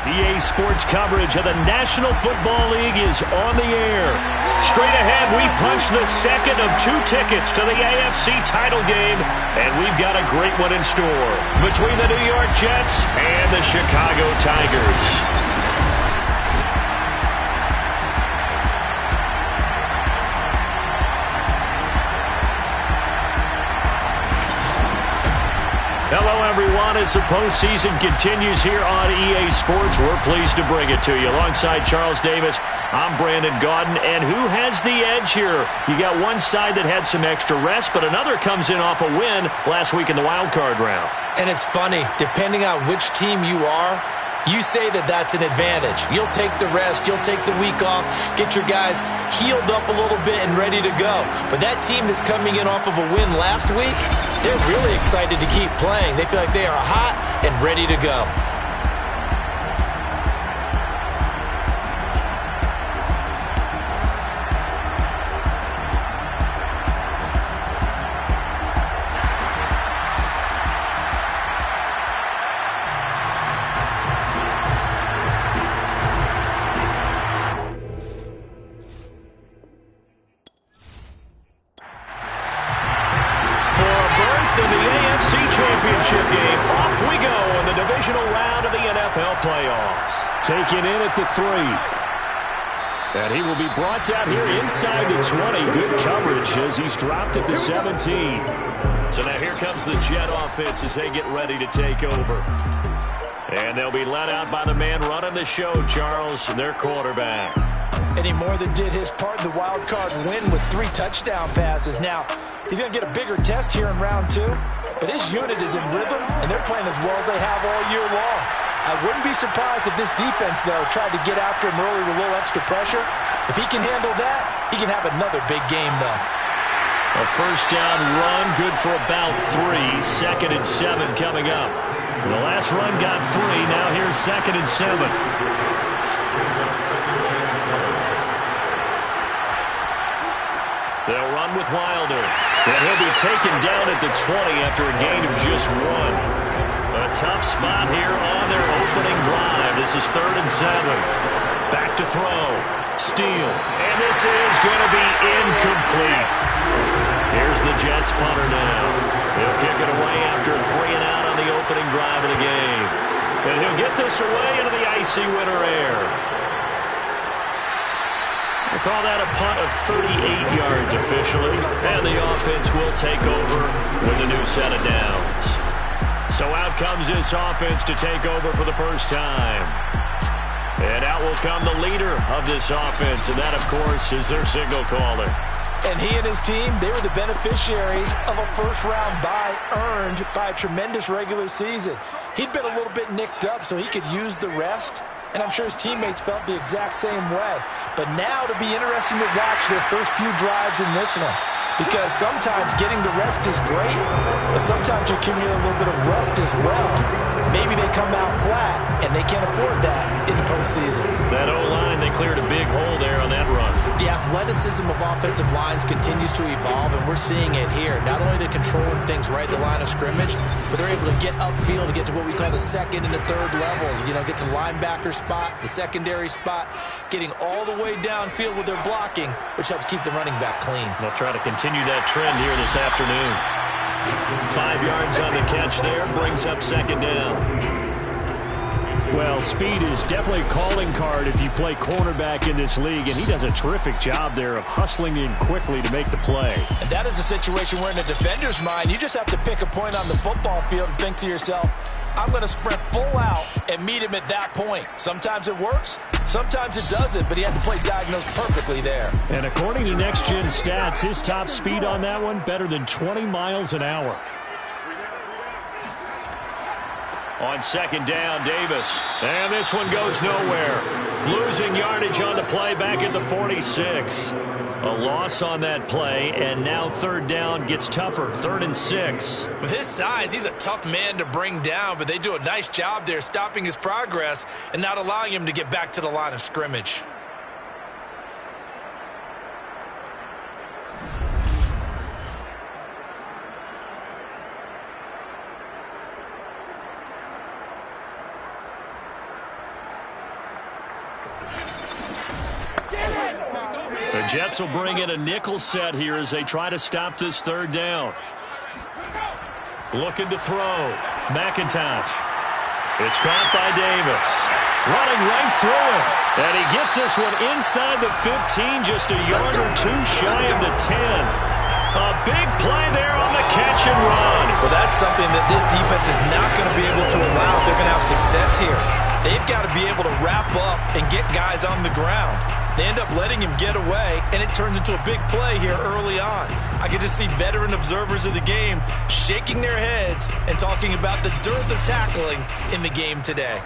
EA Sports coverage of the National Football League is on the air. Straight ahead, we punch the second of 2 tickets to the AFC title game, and we've got a great one in store between the New York Jets and the Chicago Tigers. Hello, everyone. As the postseason continues here on EA Sports, we're pleased to bring it to you. Alongside Charles Davis, I'm Brandon Gaudin. And who has the edge here? You got one side that had some extra rest, but another comes in off a win last week in the wild card round. And it's funny, depending on which team you are, you say that that's an advantage. You'll take the rest, you'll take the week off, get your guys healed up a little bit and ready to go. But that team that's coming in off of a win last week, they're really excited to keep playing. They feel like they are hot and ready to go. Championship game. Off we go in the divisional round of the NFL playoffs. Taken in at the 3. And he will be brought down here inside the 20. Good coverage as he's dropped at the 17. So now here comes the Jet offense as they get ready to take over. And they'll be led out by the man running the show, Charles, their quarterback. And he more than did his part in the wild card win with 3 touchdown passes. Now, he's going to get a bigger test here in round 2. But his unit is in rhythm, and they're playing as well as they have all year long. I wouldn't be surprised if this defense, though, tried to get after him early with a little extra pressure. If he can handle that, he can have another big game, though. A first down run, good for about 3. 2nd and 7 coming up. The last run got 3. Now here's 2nd and 7. They'll run with Wilder. And he'll be taken down at the 20 after a gain of just 1. A tough spot here on their opening drive. This is 3rd and 7. Back to throw. Steal. And this is going to be incomplete. Here's the Jets punter now. He'll kick it away after a 3 and out on the opening drive of the game. And he'll get this away into the icy winter air. We'll call that a punt of 38 yards officially. And the offense will take over with a new set of downs. So out comes this offense to take over for the first time. And out will come the leader of this offense. And that, of course, is their signal caller. And he and his team, they were the beneficiaries of a first-round bye earned by a tremendous regular season. He'd been a little bit nicked up, so he could use the rest. And I'm sure his teammates felt the exact same way. But now it'll be interesting to watch their first few drives in this one. Because sometimes getting the rest is great, but sometimes you accumulate a little bit of rust as well. Maybe they come out flat, and they can't afford that in the postseason. That O-line, they cleared a big hole there on that run. The athleticism of offensive lines continues to evolve, and we're seeing it here. Not only are they controlling things right at the line of scrimmage, but they're able to get upfield to get to what we call the 2nd and the 3rd levels. You know, get to linebacker spot, the secondary spot, getting all the way downfield with their blocking, which helps keep the running back clean. They'll try to continue that trend here this afternoon. 5 yards on the catch there, brings up 2nd down. Well, speed is definitely a calling card if you play cornerback in this league, and he does a terrific job there of hustling in quickly to make the play. And that is a situation where in the defender's mind, you just have to pick a point on the football field and think to yourself, I'm going to sprint full out and meet him at that point. Sometimes it works, sometimes it doesn't, but he had to play diagnosed perfectly there. And according to Next Gen Stats, his top speed on that one, better than 20 miles an hour. On 2nd down, Davis. And this one goes nowhere. Losing yardage on the play back at the 46. A loss on that play, and now 3rd down gets tougher. 3rd and 6. With his size, he's a tough man to bring down, but they do a nice job there stopping his progress and not allowing him to get back to the line of scrimmage. Jets will bring in a nickel set here as they try to stop this third down. Looking to throw. McIntosh. It's caught by Davis. Running right through it. And he gets this one inside the 15, just a yard or two shy of the 10. A big play there on the catch and run. Well, that's something that this defense is not going to be able to allow if they're going to have success here. They've got to be able to wrap up and get guys on the ground. They end up letting him get away, and it turns into a big play here early on. I can just see veteran observers of the game shaking their heads and talking about the dearth of tackling in the game today.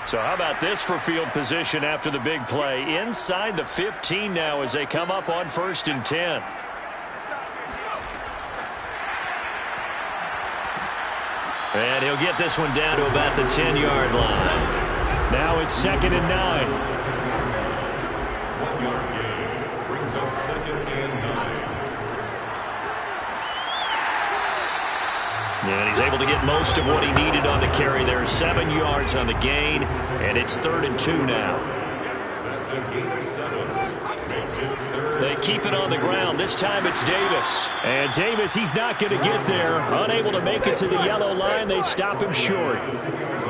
So how about this for field position after the big play? Inside the 15 now as they come up on 1st and 10. And he'll get this one down to about the 10-yard line. Now it's 2nd and 9. And he's able to get most of what he needed on the carry there. 7 yards on the gain, and it's 3rd and 2 now. They keep it on the ground. This time it's Davis. And Davis, he's not going to get there. Unable to make it to the yellow line. They stop him short.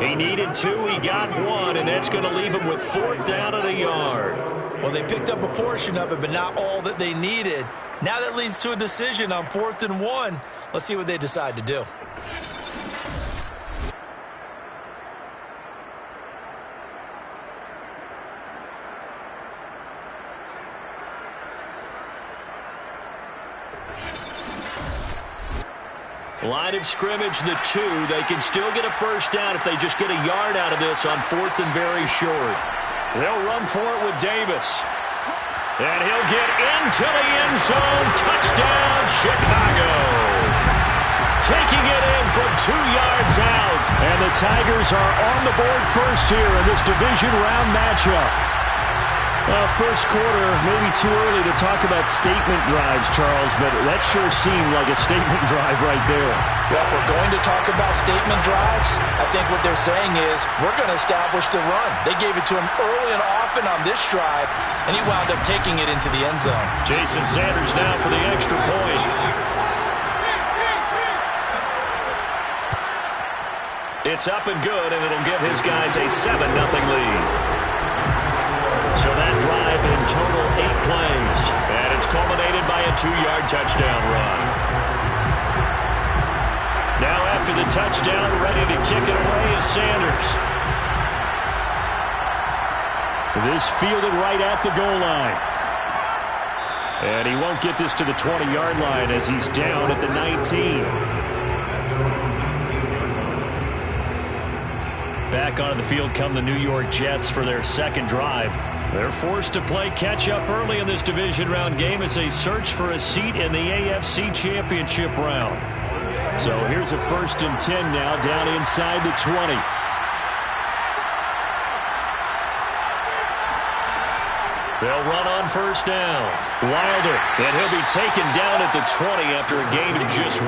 He needed 2. He got 1, and that's going to leave him with 4th down and a yard. Well, they picked up a portion of it, but not all that they needed. Now that leads to a decision on 4th and 1. Let's see what they decide to do. Line of scrimmage, the 2. They can still get a 1st down if they just get a yard out of this on 4th and very short. They'll run for it with Davis. And he'll get into the end zone. Touchdown, Chicago. Taking it in from 2 yards out. And the Tigers are on the board first here in this division round matchup. First quarter, maybe too early to talk about statement drives, Charles, but that sure seemed like a statement drive right there. Well, if we're going to talk about statement drives, I think what they're saying is we're going to establish the run. They gave it to him early and often on this drive, and he wound up taking it into the end zone. Jason Sanders now for the extra point. It's up and good, and it'll give his guys a 7-0 lead. So that drive in total 8 plays. And it's culminated by a 2-yard touchdown run. Now after the touchdown, ready to kick it away is Sanders. This fielded right at the goal line. And he won't get this to the 20-yard line as he's down at the 19. Back onto the field come the New York Jets for their second drive. They're forced to play catch-up early in this division round game as they search for a seat in the AFC Championship round. So here's a 1st and 10 now down inside the 20. They'll run on 1st down. Wilder, and he'll be taken down at the 20 after a gain of just 1.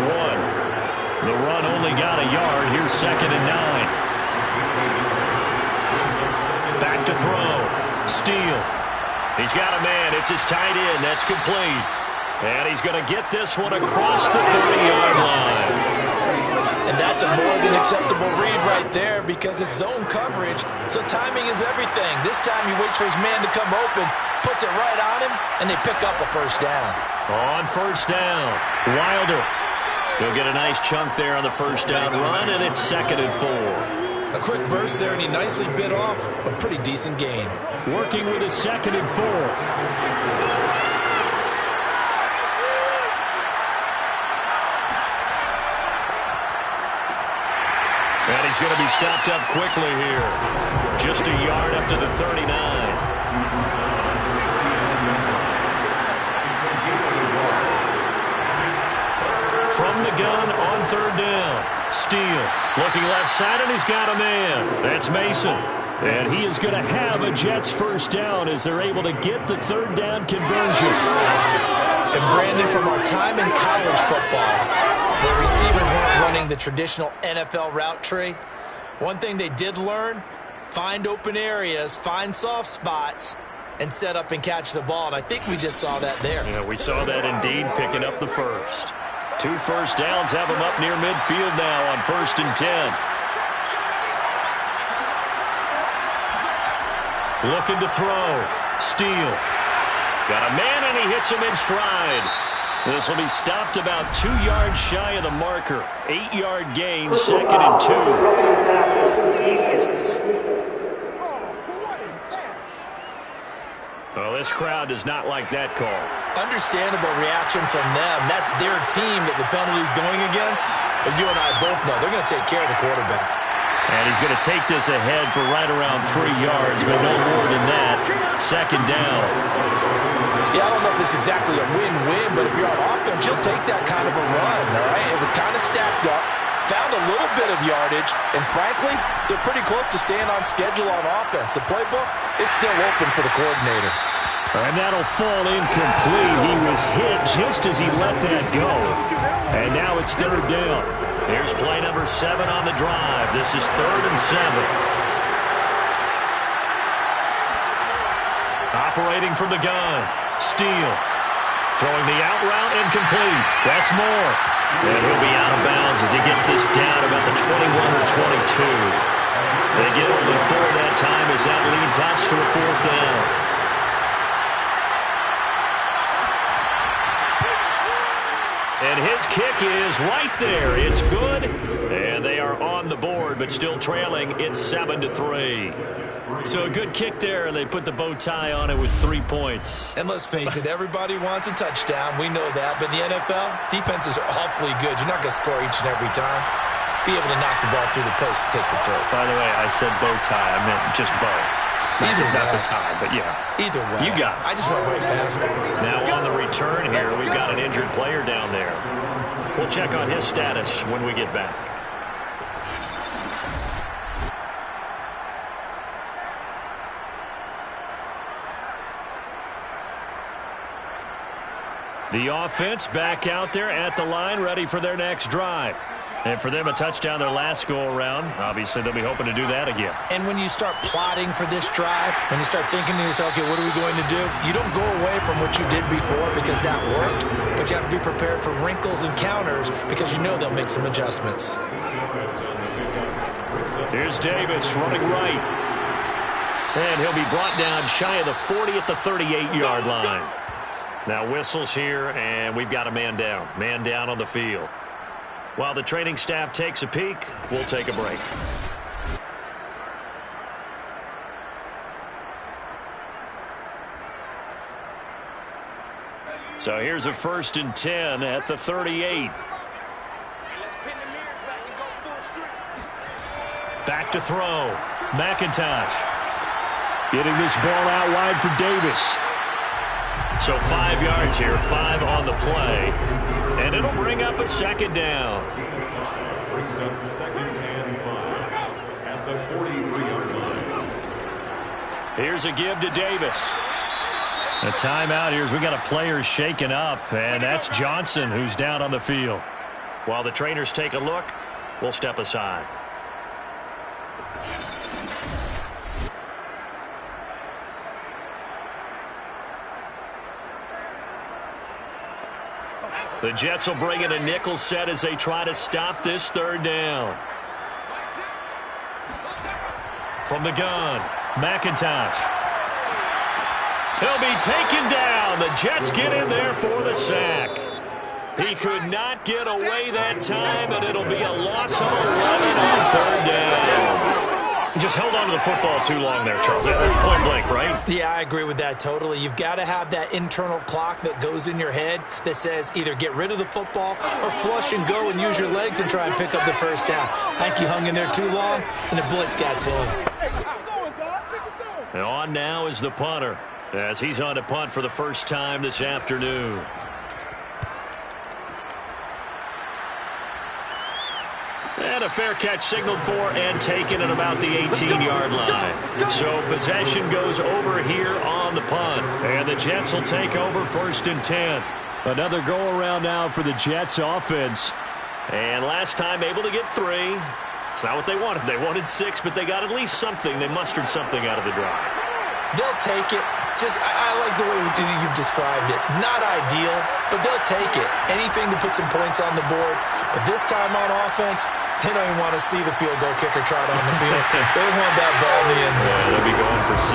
The run only got a yard. Here's 2nd and 9. Back to throw. Steele. He's got a man. It's his tight end. That's complete. And he's going to get this one across the 30-yard line. And that's a more than acceptable read right there because it's zone coverage, so timing is everything. This time he waits for his man to come open, puts it right on him, and they pick up a 1st down. On 1st down, Wilder. He'll get a nice chunk there on the 1st down run, and it's 2nd and 4. A quick burst there, and he nicely bit off a pretty decent gain. Working with a 2nd and 4. And he's going to be stopped up quickly here. Just a yard up to the 39. From the gun on 3rd down. Steele looking left side, and he's got a man. That's Mason. And he is going to have a Jets 1st down as they're able to get the 3rd down conversion. And Brandon, from our time in college football, where receivers weren't running the traditional NFL route tree, one thing they did learn, find open areas, find soft spots, and set up and catch the ball. And I think we just saw that there. Yeah, we saw that indeed, picking up the first. 2 first downs have him up near midfield now on 1st and 10. Looking to throw. Steele. Got a man, and he hits him in stride. This will be stopped about 2 yards shy of the marker. 8-yard gain, 2nd and 2. Well, this crowd does not like that call. Understandable reaction from them. That's their team that the penalty's going against. But you and I both know they're going to take care of the quarterback. And he's going to take this ahead for right around 3 yards, but no more than that. 2nd down. Yeah, I don't know if it's exactly a win-win, but if you're on offense, you'll take that kind of a run, all right? It was kind of stacked up, found a little bit of yardage, and frankly, they're pretty close to staying on schedule on offense. The playbook is still open for the coordinator. And that'll fall incomplete. He was hit just as he let that go. And now it's 3rd down. Here's play number 7 on the drive. This is 3rd and 7. Operating from the gun. Steele. Throwing the out route, incomplete. That's Moore. And he'll be out of bounds as he gets this down about the 21 or 22. They get only 4 that time as that leads us to a 4th down. And his kick is right there. It's good. And they are on the board, but still trailing. It's 7-3. So a good kick there, and they put the bow tie on it with 3 points. And let's face it, everybody wants a touchdown. We know that. But in the NFL, defenses are awfully good. You're not going to score each and every time. Be able to knock the ball through the post and take the throw. By the way, I said bow tie. I meant just bow. Not the tie, but yeah. Either way. You got it. I just went right past it. Now on the return here, we've got an injured player down there. We'll check on his status when we get back. The offense back out there at the line, ready for their next drive. And for them, a touchdown their last go-around. Obviously, they'll be hoping to do that again. And when you start plotting for this drive, when you start thinking to yourself, okay, what are we going to do? You don't go away from what you did before because that worked, but you have to be prepared for wrinkles and counters because you know they'll make some adjustments. Here's Davis running right. And he'll be brought down shy of the 40 at the 38-yard line. Now whistles here, and we've got a man down. Man down on the field. While the training staff takes a peek, we'll take a break. So here's a 1st and 10 at the 38. Back to throw. McIntosh. Getting this ball out wide for Davis. So 5 yards here, 5 on the play. And it'll bring up a 2nd down. Brings up 2nd and 5 at the 43-yard line. Here's a give to Davis. A timeout here as we got a player shaken up, and that's Johnson who's down on the field. While the trainers take a look, we'll step aside. The Jets will bring in a nickel set as they try to stop this 3rd down. From the gun, McIntosh. He'll be taken down. The Jets get in there for the sack. He could not get away that time, and it'll be a loss of 11 on 3rd down. Just held on to the football too long there, Charles. That's point blank, right? Yeah, I agree with that totally. You've got to have that internal clock that goes in your head that says either get rid of the football or flush and go and use your legs and try and pick up the 1st down. I think he hung in there too long, and the blitz got to him. And on now is the punter as he's on to punt for the first time this afternoon. And a fair catch signaled for and taken at about the 18-yard line. So possession goes over here on the punt. And the Jets will take over 1st and 10. Another go-around now for the Jets offense. And last time able to get 3. It's not what they wanted. They wanted 6, but they got at least something. They mustered something out of the drive. They'll take it. I like the way you've described it. Not ideal, but they'll take it. Anything to put some points on the board. But this time on offense, they don't even want to see the field goal kicker trot on the field. They want that ball in the end zone. Yeah, they'll be going for 6.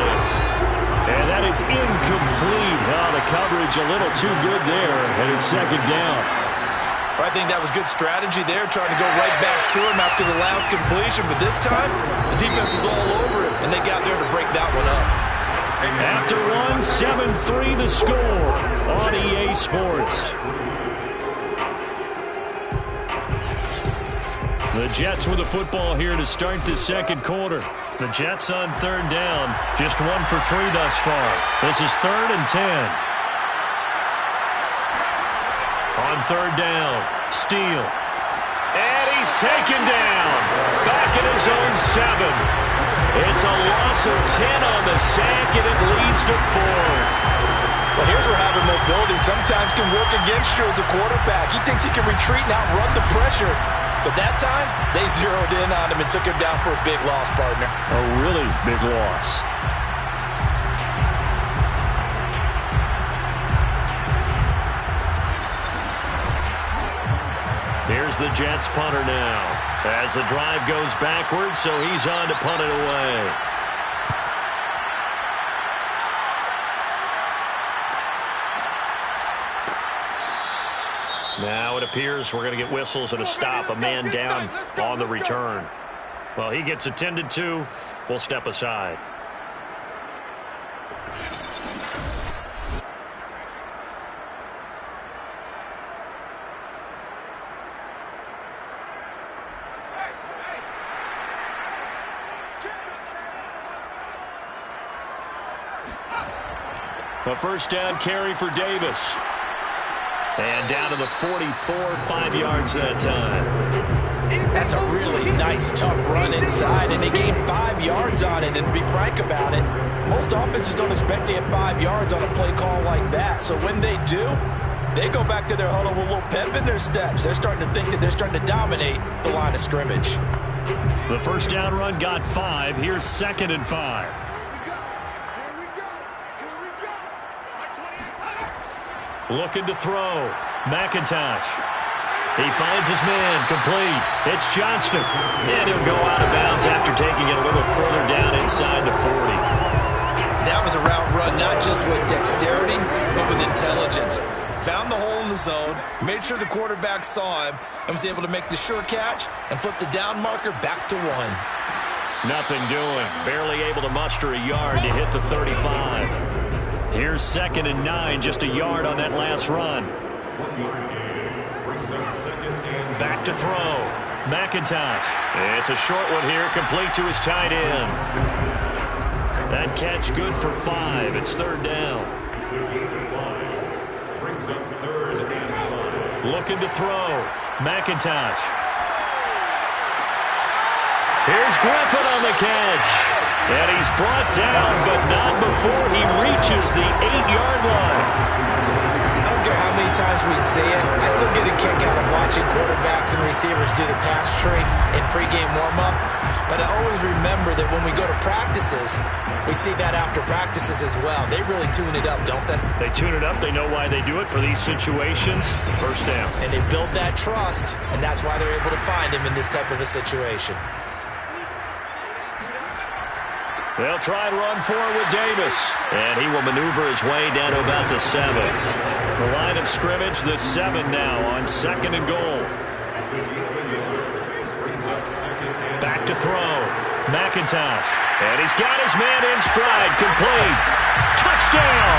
And that is incomplete. The coverage a little too good there, and it's second down. I think that was good strategy there, trying to go right back to him after the last completion. But this time, the defense was all over it, and they got there to break that one up. After 7-3 the score on EA Sports. The Jets with the football here to start the second quarter. The Jets on third down, just 1 for 3 thus far. This is 3rd and 10. On third down, Steele. And he's taken down. Back at his own 7. It's a loss of 10 on the sack, and it leads to 4th. Well, here's where having mobility sometimes can work against you as a quarterback. He thinks he can retreat and outrun the pressure. But that time, they zeroed in on him and took him down for a big loss, partner. A really big loss. Here's the Jets punter now. As the drive goes backwards, so he's on to punt it away. Now it appears we're going to get whistles and a stop. A man down on the return. Well, he gets attended to. We'll step aside. A first down carry for Davis. And down to the 44, 5 yards that time. That's a really nice, tough run inside, and they gained 5 yards on it. And to be frank about it, most offenses don't expect to get 5 yards on a play call like that. So when they do, they go back to their huddle with a little pep in their steps. They're starting to think that they're starting to dominate the line of scrimmage. The first down run got 5. Here's 2nd and 5. Looking to throw. McIntosh. He finds his man. Complete. It's Johnston. And he'll go out of bounds after taking it a little further down inside the 40. That was a route run not just with dexterity, but with intelligence. Found the hole in the zone, made sure the quarterback saw him, and was able to make the sure catch and flip the down marker back to 1. Nothing doing. Barely able to muster a yard to hit the 35. Here's 2nd and 9, just a yard on that last run. Back to throw. McIntosh. It's a short one here, complete to his tight end. That catch good for 5. It's 3rd down. Looking to throw. McIntosh. Here's Griffin on the catch. And he's brought down, but not before he reaches the 8-yard line. I don't care how many times we see it. I still get a kick out of watching quarterbacks and receivers do the pass tree in pregame warm-up. But I always remember that when we go to practices, we see that after practices as well. They really tune it up, don't they? They tune it up. They know why they do it for these situations. First down. And they build that trust, and that's why they're able to find him in this type of a situation. They'll try and run forward with Davis. And he will maneuver his way down to about the 7. The line of scrimmage, the 7 now on 2nd and goal. Back to throw. McIntosh. And he's got his man in stride. Complete. Touchdown.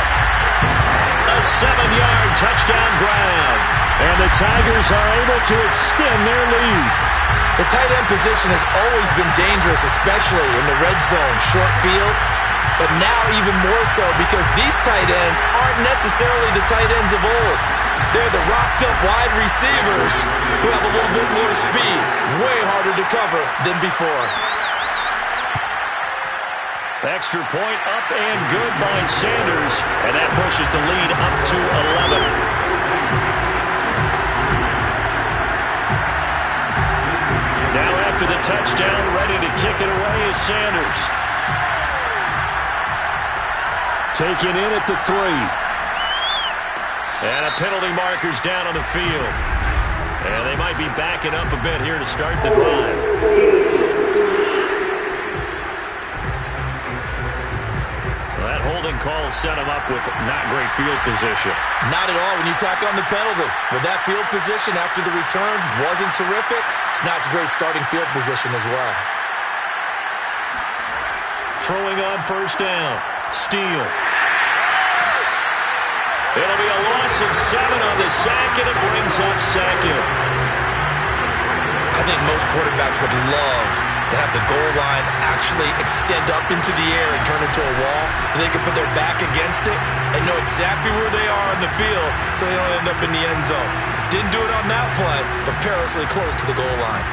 A 7-yard touchdown grab. And the Tigers are able to extend their lead. The tight end position has always been dangerous, especially in the red zone, short field. But now even more so because these tight ends aren't necessarily the tight ends of old. They're the rocked-up wide receivers who have a little bit more speed, way harder to cover than before. Extra point up and good by Sanders. And that pushes the lead up to 11. Now after the touchdown, ready to kick it away is Sanders. taken in at the 3. And a penalty marker's down on the field. And they might be backing up a bit here to start the drive. That holding call set him up with not great field position. Not at all when you tack on the penalty. With that field position after the return wasn't terrific, it's not a great starting field position as well. Throwing on first down. Steele. It'll be a loss of 7 on the sack, and it brings up second. I think most quarterbacks would love to have the goal line actually extend up into the air and turn into a wall, and they can put their back against it and know exactly where they are on the field so they don't end up in the end zone. Didn't do it on that play, but perilously close to the goal line.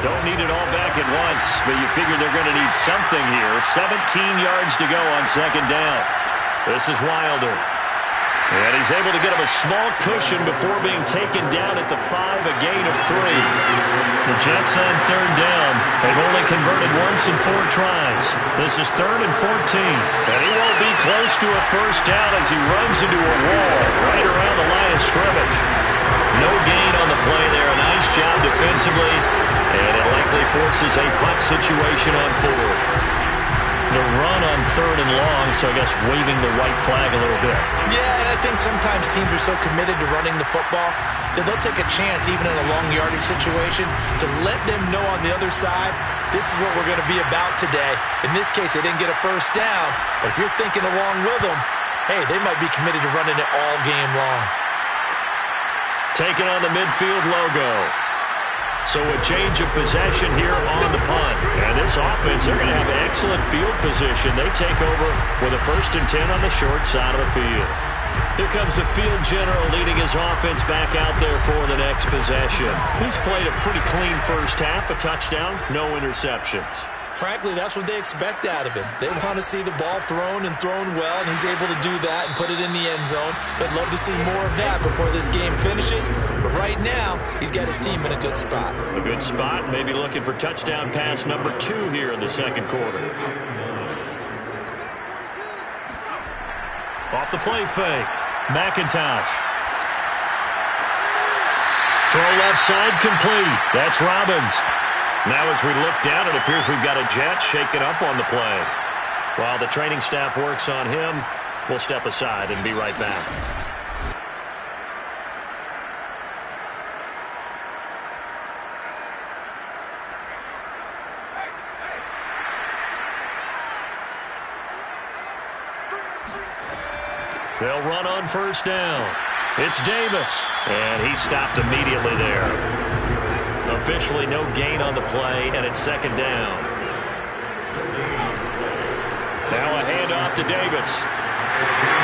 Don't need it all back at once, but you figure they're going to need something here. 17 yards to go on second down. This is Wilder. And he's able to get him a small cushion before being taken down at the 5, a gain of 3. The Jets on third down. They've only converted once in 4 tries. This is 3rd and 14. And he won't be close to a first down as he runs into a wall right around the line of scrimmage. No gain on the play there. A nice job defensively. And it likely forces a punt situation on 4th. The run on 3rd and long, so I guess waving the white flag a little bit. Yeah, and I think sometimes teams are so committed to running the football that they'll take a chance, even in a long yardage situation, to let them know on the other side, this is what we're going to be about today. In this case, they didn't get a first down, but if you're thinking along with them, hey, they might be committed to running it all game long. Taking on the midfield logo. So a change of possession here on the punt. And this offense, they're going to have excellent field position. They take over with a 1st and 10 on the short side of the field. Here comes the field general leading his offense back out there for the next possession. He's played a pretty clean first half, a touchdown, no interceptions. Frankly, that's what they expect out of him. They want to see the ball thrown and thrown well, and he's able to do that and put it in the end zone. They'd love to see more of that before this game finishes. But right now, he's got his team in a good spot. A good spot, maybe looking for touchdown pass number 2 here in the second quarter. Off the play fake. McIntosh. Throw left side complete. That's Robbins. Now as we look down, it appears we've got a Jet shaken up on the play. While the training staff works on him, we'll step aside and be right back. They'll run on first down. It's Davis, and he stopped immediately there. Officially no gain on the play, and it's second down. Now a handoff to Davis.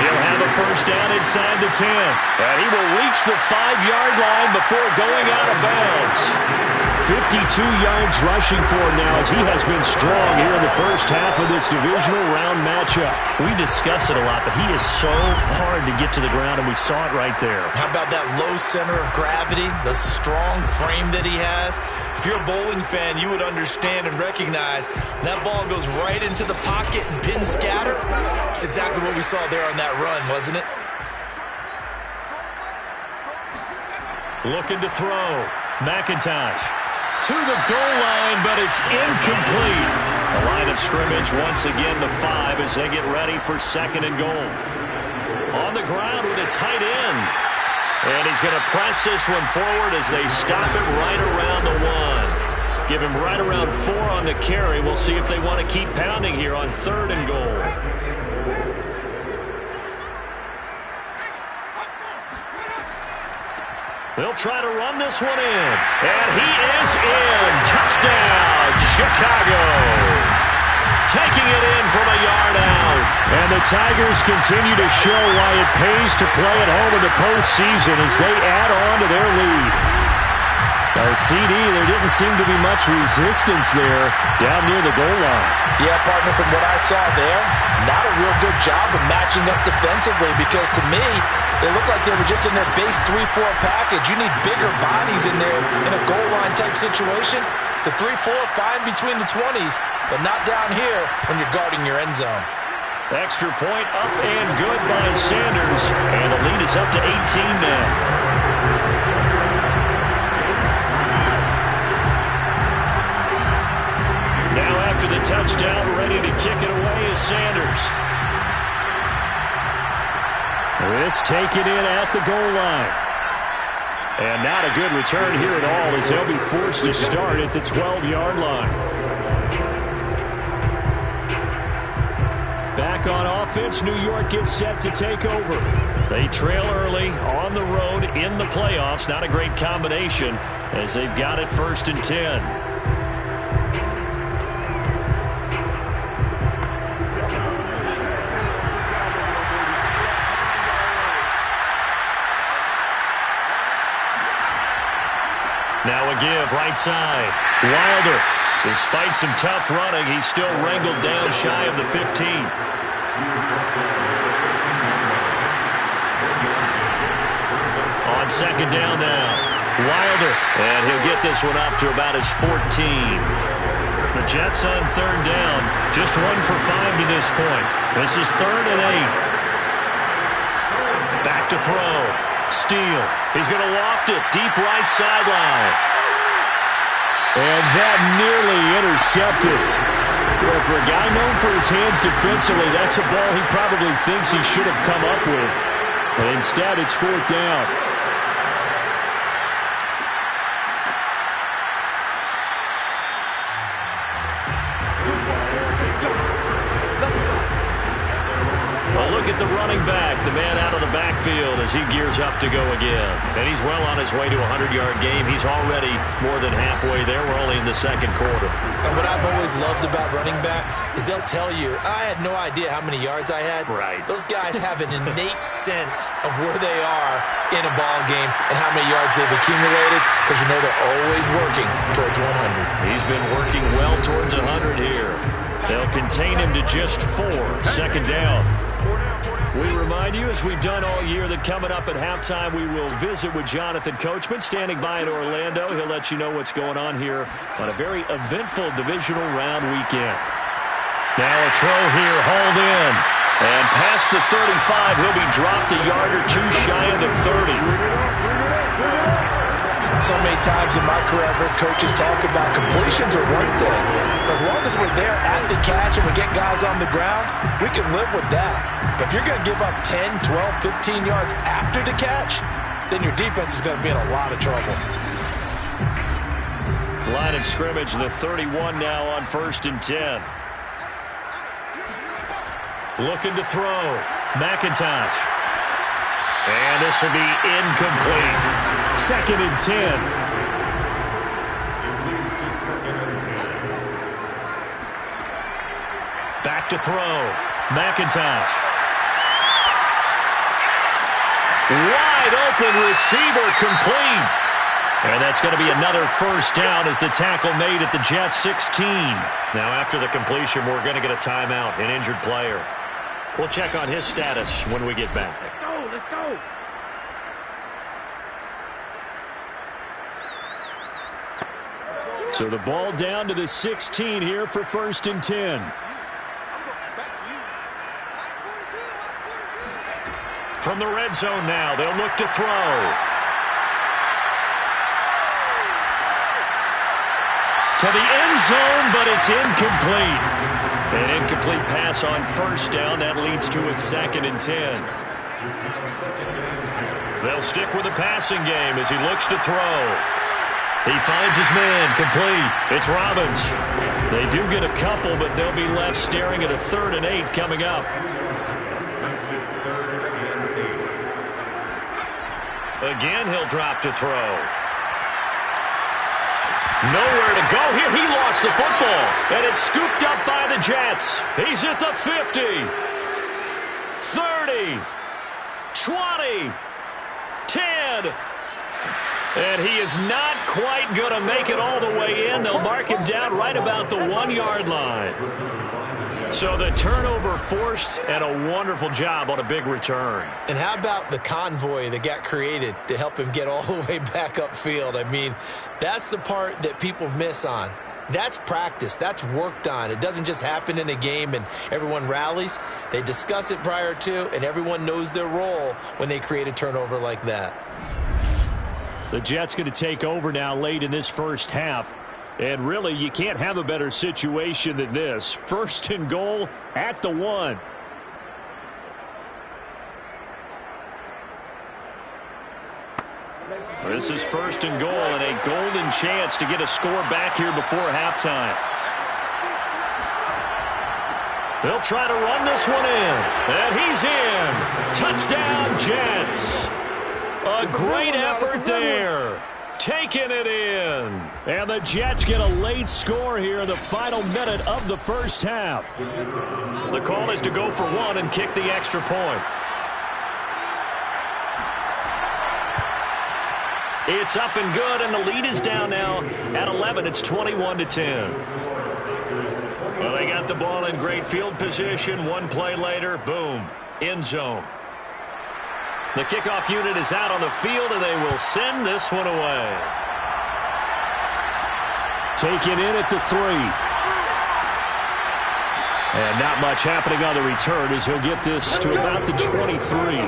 He'll have a first down inside the 10. And he will reach the 5-yard line before going out of bounds. 52 yards rushing for him now as he has been strong here in the first half of this divisional round matchup. We discuss it a lot, but he is so hard to get to the ground, and we saw it right there. How about that low center of gravity, the strong frame that he has? If you're a bowling fan, you would understand and recognize that ball goes right into the pocket and pin scatter. That's exactly what we saw there on that run, wasn't it? Looking to throw. McIntosh to the goal line, but it's incomplete. The line of scrimmage, once again, the 5 as they get ready for 2nd and goal. On the ground with a tight end. And he's going to press this one forward as they stop it right around the 1. Give him right around 4 on the carry. We'll see if they want to keep pounding here on 3rd and goal. They'll try to run this one in. And he is in. Touchdown, Chicago. Taking it in from a yard out. And the Tigers continue to show why it pays to play at home in the postseason as they add on to their lead. Oh, CD, there didn't seem to be much resistance there down near the goal line. Yeah, partner, from what I saw there, not a real good job of matching up defensively because to me, they look like they were just in their base 3-4 package. You need bigger bodies in there in a goal line type situation. The 3-4 fine between the 20s, but not down here when you're guarding your end zone. Extra point up and good by Sanders. And the lead is up to 18 now. Now after the touchdown, ready to kick it away is Sanders. This taken in at the goal line. And not a good return here at all as they'll be forced to start at the 12-yard line. Back on offense, New York gets set to take over. They trail early on the road in the playoffs. Not a great combination as they've got it 1st and 10. Now a give right side. Wilder. Despite some tough running, he's still wrangled down shy of the 15. On 2nd down now. Wilder. And he'll get this one up to about his 14. The Jets on 3rd down. Just 1 for 5 to this point. This is 3rd and 8. Back to throw. Steele. He's going to loft it. Deep right sideline. And that nearly intercepted. Well, for a guy known for his hands defensively, that's a ball he probably thinks he should have come up with. But instead, it's 4th down. A look at the running back, the man out of the backfield as he gears up to go again. And he's well on his way to a 100-yard game. He's already more than halfway there. We're only in the 2nd quarter. And what I've always loved about running backs is they'll tell you, I had no idea how many yards I had. Right. Those guys have an innate sense of where they are in a ball game and how many yards they've accumulated because you know they're always working towards 100. He's been working well towards 100 here. They'll contain him to just 4. 2nd down. We remind you, as we've done all year, that coming up at halftime, we will visit with Jonathan Coachman, standing by in Orlando. He'll let you know what's going on here on a very eventful divisional round weekend. Now a throw here, hauled in. And past the 35, he'll be dropped a yard or 2 shy of the 30. So many times in my career, I've heard coaches talk about completions are one thing. As long as we're there at the catch and we get guys on the ground, we can live with that. But if you're going to give up 10, 12, 15 yards after the catch, then your defense is going to be in a lot of trouble. Line of scrimmage, the 31 now on 1st and 10. Looking to throw. McIntosh. And this will be incomplete. 2nd and 10. It leads to 2nd and 10. Back to throw. McIntosh. Wide open receiver, complete. And that's going to be another 1st down as the tackle made at the Jets 16. Now after the completion, we're going to get a timeout, an injured player. We'll check on his status when we get back. Let's go, let's go. So the ball down to the 16 here for 1st and 10. From the red zone now, they'll look to throw. To the end zone, but it's incomplete. An incomplete pass on 1st down. That leads to a 2nd and 10. They'll stick with the passing game as he looks to throw. He finds his man, complete. It's Robbins. They do get a couple, but they'll be left staring at a 3rd and 8 coming up. Makes it 3rd and 8. Again, he'll drop to throw. Nowhere to go here. He lost the football, and it's scooped up by the Jets. He's at the 50, 30, 20, 10. And he is not quite going to make it all the way in. They'll mark him down right about the 1-yard line. So the turnover forced, and a wonderful job on a big return. And how about the convoy that got created to help him get all the way back upfield? I mean, that's the part that people miss on. That's practice. That's worked on. It doesn't just happen in a game and everyone rallies. They discuss it prior to, and everyone knows their role when they create a turnover like that. The Jets going to take over now late in this first half. And really, you can't have a better situation than this. 1st and goal at the 1. This is 1st and goal and a golden chance to get a score back here before halftime. They'll try to run this one in. And he's in. Touchdown, Jets. A great effort there. Taking it in. And the Jets get a late score here in the final minute of the first half. The call is to go for 1 and kick the extra point. It's up and good, and the lead is down now at 11. It's 21-10. Well, they got the ball in great field position. One play later, boom, end zone. The kickoff unit is out on the field, and they will send this one away. Taken in at the 3. And not much happening on the return as he'll get this to about the 23.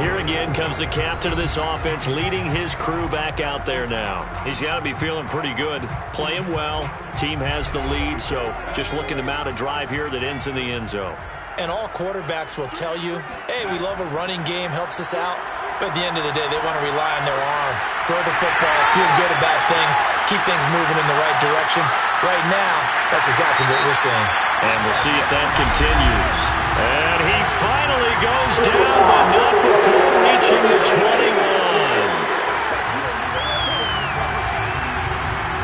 Here again comes the captain of this offense, leading his crew back out there now. He's got to be feeling pretty good, playing well. Team has the lead, so just looking to mount a drive here that ends in the end zone. And all quarterbacks will tell you, hey, we love a running game, helps us out. But at the end of the day, they want to rely on their arm, throw the football, feel good about things, keep things moving in the right direction. Right now, that's exactly what we're seeing. And we'll see if that continues. And he finally goes down, but not before reaching the 21.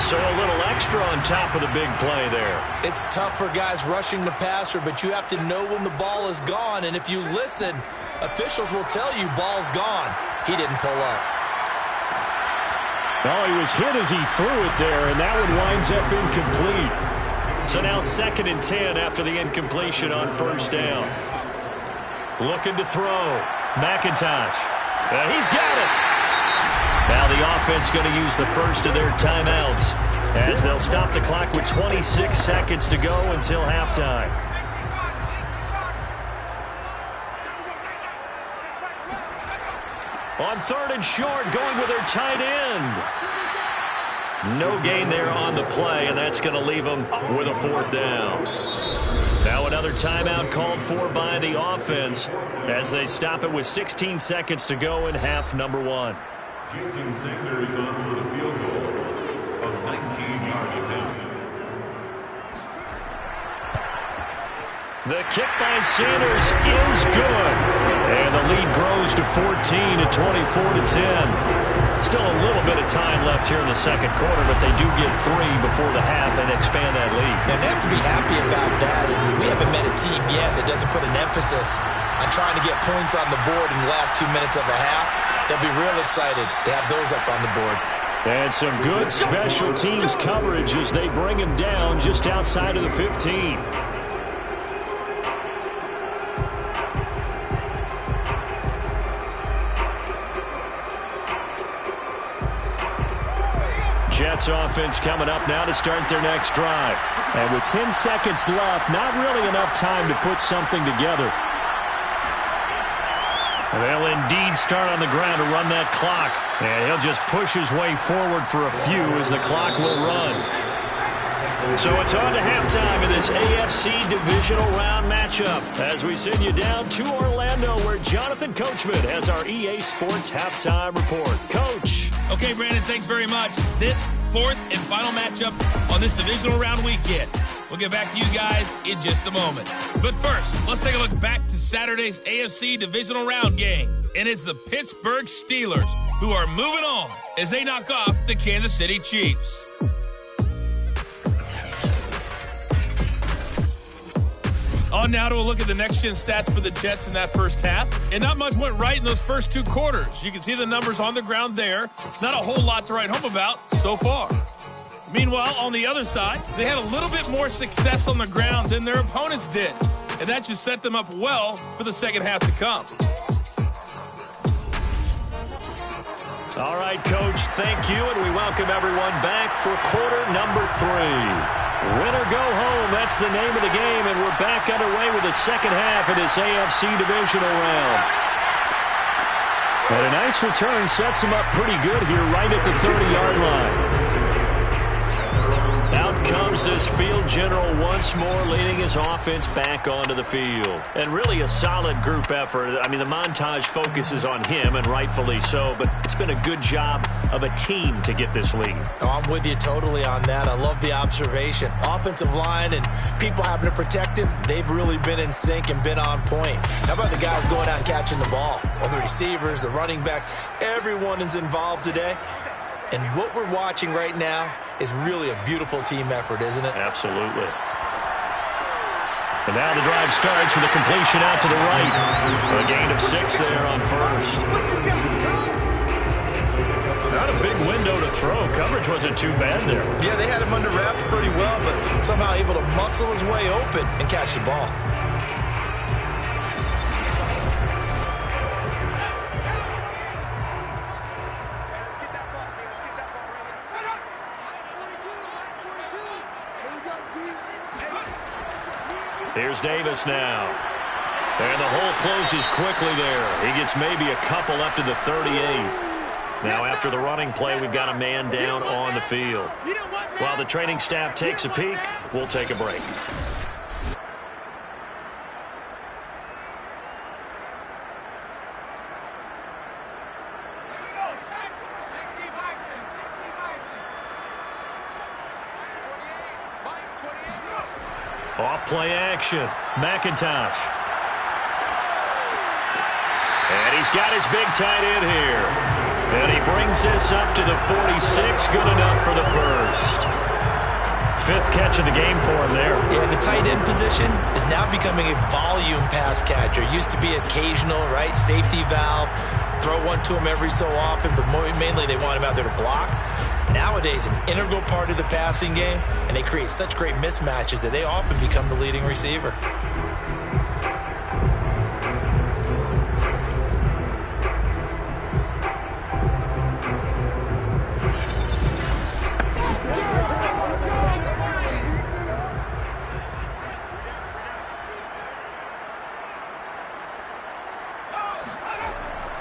So a little extra on top of the big play there. It's tough for guys rushing the passer, but you have to know when the ball is gone. And if you listen, officials will tell you ball's gone. He didn't pull up. Oh, he was hit as he threw it there, and that one winds up incomplete. So now 2nd and 10 after the incompletion on 1st down. Looking to throw. McIntosh. He's got it. Now the offense going to use the first of their timeouts as they'll stop the clock with 26 seconds to go until halftime. On 3rd and short, going with their tight end. No gain there on the play, and that's going to leave them with a 4th down. Now another timeout called for by the offense as they stop it with 16 seconds to go in half number 1. Jason Sanders on for the field goal of 19-yard attempt. The kick by Sanders is good. And the lead grows to 14 at 24-10. Still a little bit of time left here in the second quarter, but they do get 3 before the half and expand that lead. And they have to be happy about that. We haven't met a team yet that doesn't put an emphasis on trying to get points on the board in the last 2 minutes of a half. They'll be real excited to have those up on the board. And some good special teams coverage as they bring him down just outside of the 15. Jets offense coming up now to start their next drive. And with 10 seconds left, not really enough time to put something together. They'll indeed start on the ground to run that clock. And he'll just push his way forward for a few as the clock will run. So it's on to halftime in this AFC divisional round matchup as we send you down to Orlando where Jonathan Coachman has our EA Sports halftime report. Coach. Okay, Brandon, thanks very much. This 4th and final matchup on this divisional round weekend. We'll get back to you guys in just a moment. But first, let's take a look back to Saturday's AFC divisional round game. And it's the Pittsburgh Steelers who are moving on as they knock off the Kansas City Chiefs. On now to a look at the next-gen stats for the Jets in that first half. And not much went right in those first two quarters. You can see the numbers on the ground there. Not a whole lot to write home about so far. Meanwhile, on the other side, they had a little bit more success on the ground than their opponents did. And that should set them up well for the second half to come. All right, Coach, thank you, and we welcome everyone back for quarter number 3. Win or go home, that's the name of the game, and we're back underway with the second half of this AFC divisional round. But a nice return sets them up pretty good here right at the 30-yard line. Out comes this field general once more, leading his offense back onto the field. And really a solid group effort. I mean, the montage focuses on him, and rightfully so, but it's been a good job of a team to get this lead. Oh, I'm with you totally on that. I love the observation. Offensive line and people having to protect him, they've really been in sync and been on point. How about the guys going out and catching the ball? Well, the receivers, the running backs, everyone is involved today. And what we're watching right now is really a beautiful team effort, isn't it? Absolutely. And now the drive starts with a completion out to the right. A gain of 6 there on first. Not a big window to throw. Coverage wasn't too bad there. Yeah, they had him under wraps pretty well, but somehow able to muscle his way open and catch the ball. Here's Davis now. And the hole closes quickly there. He gets maybe a couple up to the 38. Now after the running play, we've got a man down on the field. While the training staff takes a peek, we'll take a break. Off-play action. McIntosh. And he's got his big tight end here. And he brings this up to the 46. Good enough for the first. 5th catch of the game for him there. Yeah, the tight end position is now becoming a volume pass catcher. Used to be occasional, right? Safety valve. Throw one to him every so often, but mainly they want him out there to block. Nowadays, an integral part of the passing game, and they create such great mismatches that they often become the leading receiver.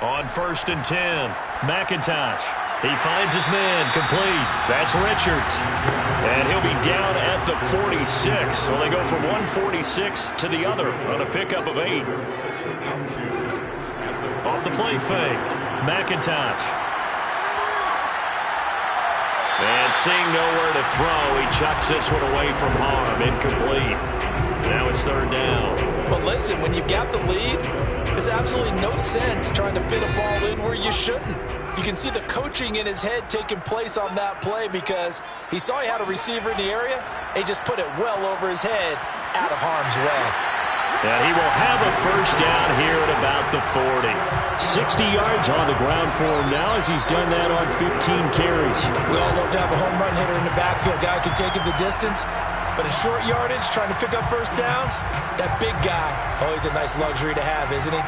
On 1st and 10, McIntosh. He finds his man, complete. That's Richards. And he'll be down at the 46. So they go from 146 to the other on a pickup of 8. Off the play fake, McIntosh. And seeing nowhere to throw, he chucks this one away from harm. Incomplete. Now it's 3rd down. But listen, when you've got the lead, there's absolutely no sense trying to fit a ball in where you shouldn't. You can see the coaching in his head taking place on that play because he saw he had a receiver in the area. He just put it well over his head, out of harm's way. And he will have a first down here at about the 40. 60 yards on the ground for him now as he's done that on 15 carries. We all love to have a home run hitter in the backfield. Guy can take it the distance. But in short yardage, trying to pick up first downs, that big guy, always a nice luxury to have, isn't he?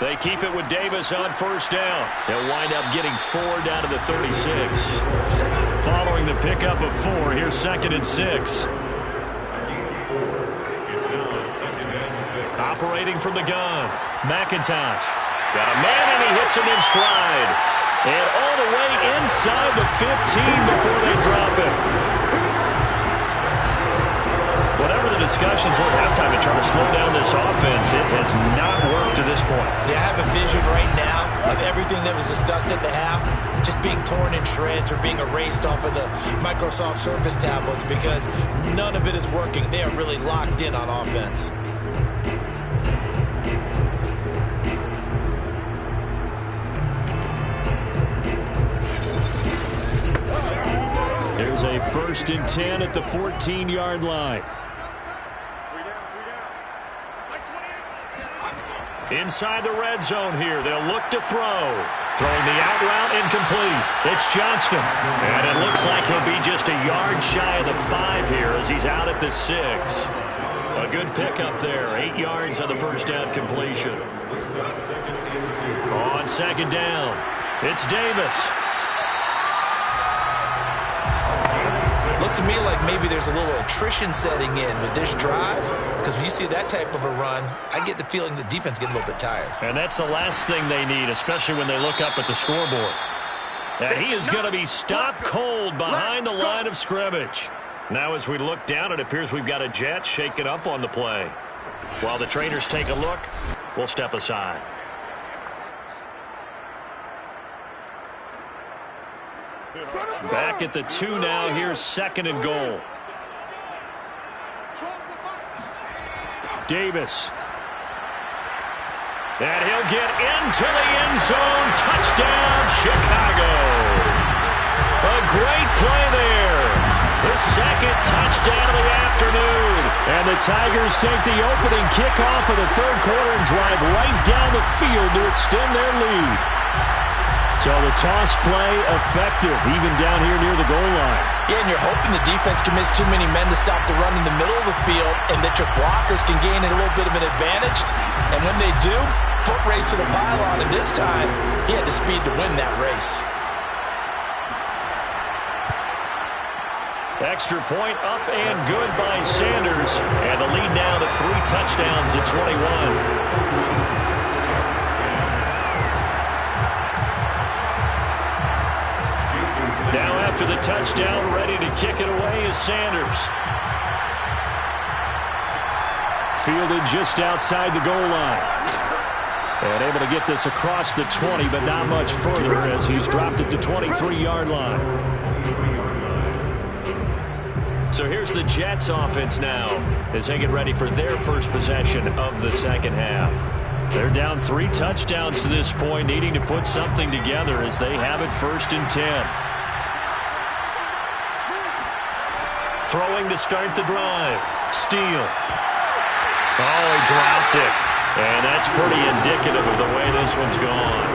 They keep it with Davis on first down. They'll wind up getting 4 down to the 36. Following the pickup of 4, here's 2nd and 6. Operating from the gun, McIntosh. Got a man and he hits him in stride. And all the way inside the 15 before they drop him. Whatever the discussion discussions at halftime to try to slow down this offense. It has not worked to this point. Yeah, I have a vision right now of everything that was discussed at the half just being torn in shreds or being erased off of the Microsoft Surface tablets because none of it is working. They are really locked in on offense. Here's a 1st and 10 at the 14-yard line. Inside the red zone here. They'll look to throw. Throwing the out route incomplete. It's Johnston. And it looks like he'll be just a yard shy of the 5 here as he's out at the 6. A good pickup there. 8 yards on the first down completion. On 2nd down, it's Davis. Looks to me like maybe there's a little attrition setting in with this drive because when you see that type of a run, I get the feeling the defense getting a little bit tired. And that's the last thing they need, especially when they look up at the scoreboard. And he is going to be stopped cold behind the line of scrimmage. Now as we look down, it appears we've got a Jet shaking up on the play. While the trainers take a look, we'll step aside. Back at the 2 now. Here's 2nd and goal. Davis. And he'll get into the end zone. Touchdown, Chicago. A great play there. The 2nd touchdown of the afternoon. And the Tigers take the opening kickoff of the 3rd quarter and drive right down the field to extend their lead. So the toss play effective, even down here near the goal line. Yeah, and you're hoping the defense commits too many men to stop the run in the middle of the field and that your blockers can gain a little bit of an advantage. And when they do, foot race to the pylon, and this time he had the speed to win that race. Extra point up and good by Sanders. And the lead now to 3 touchdowns at 21. Now after the touchdown, ready to kick it away is Sanders. Fielded just outside the goal line. And able to get this across the 20, but not much further as he's dropped it to 23-yard line. So here's the Jets offense now as they get ready for their first possession of the 2nd half. They're down 3 touchdowns to this point, needing to put something together as they have it 1st and 10. Throwing to start the drive. Steele. Oh, he dropped it. And that's pretty indicative of the way this one's gone.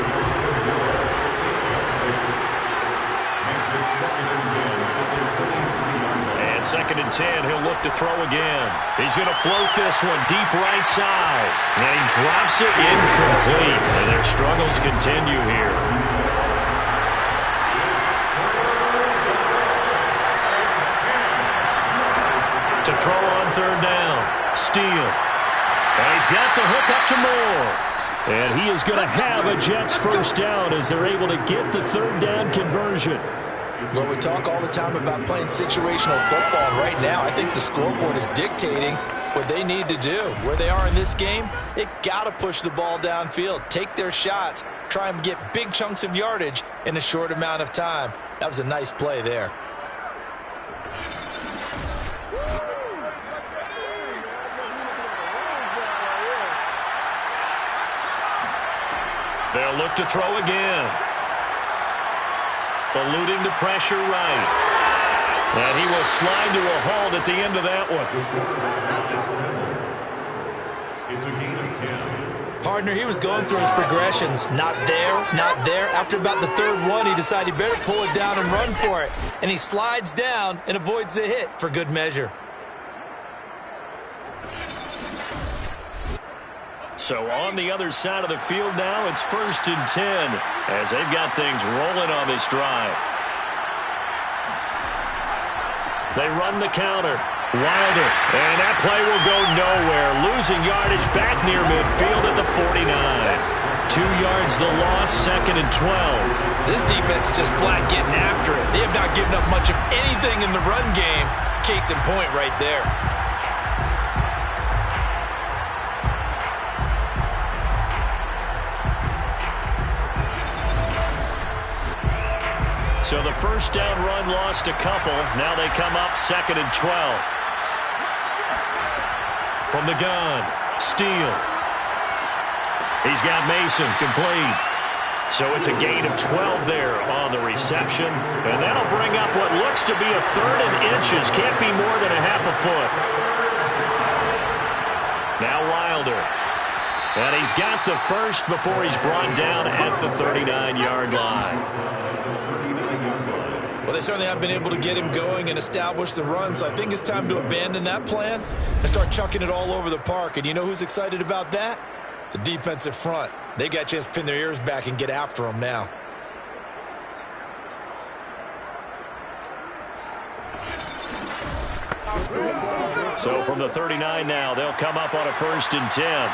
And 2nd and 10, he'll look to throw again. He's going to float this one deep right side. And he drops it incomplete. And their struggles continue here. To throw on 3rd down. Steele. And he's got the hook up to Moore. And he is going to have a Jets 1st down as they're able to get the 3rd down conversion. Well, we talk all the time about playing situational football. Right now, I think the scoreboard is dictating what they need to do. Where they are in this game, they've got to push the ball downfield, take their shots, try and get big chunks of yardage in a short amount of time. That was a nice play there. They'll look to throw again. Eluding the pressure right. And he will slide to a halt at the end of that one. It's a gain of 10. Partner, he was going through his progressions. Not there, not there. After about the 3rd one, he decided he better pull it down and run for it. And he slides down and avoids the hit for good measure. So on the other side of the field now, it's 1st and 10 as they've got things rolling on this drive. They run the counter. Wilder. And that play will go nowhere. Losing yardage back near midfield at the 49. 2 yards the loss, 2nd and 12. This defense is just flat getting after it. They have not given up much of anything in the run game. Case in point right there. So the first down run lost a couple. Now they come up 2nd and 12. From the gun, Steele. He's got Mason complete. So it's a gain of 12 there on the reception. And that'll bring up what looks to be a 3rd and inches. Can't be more than a half a foot. Now Wilder. And he's got the first before he's brought down at the 39-yard line. Well, they certainly have been able to get him going and establish the run, so I think it's time to abandon that plan and start chucking it all over the park. And you know who's excited about that? The defensive front. They got a chance to pin their ears back and get after him now. So from the 39 now, they'll come up on a 1st and 10.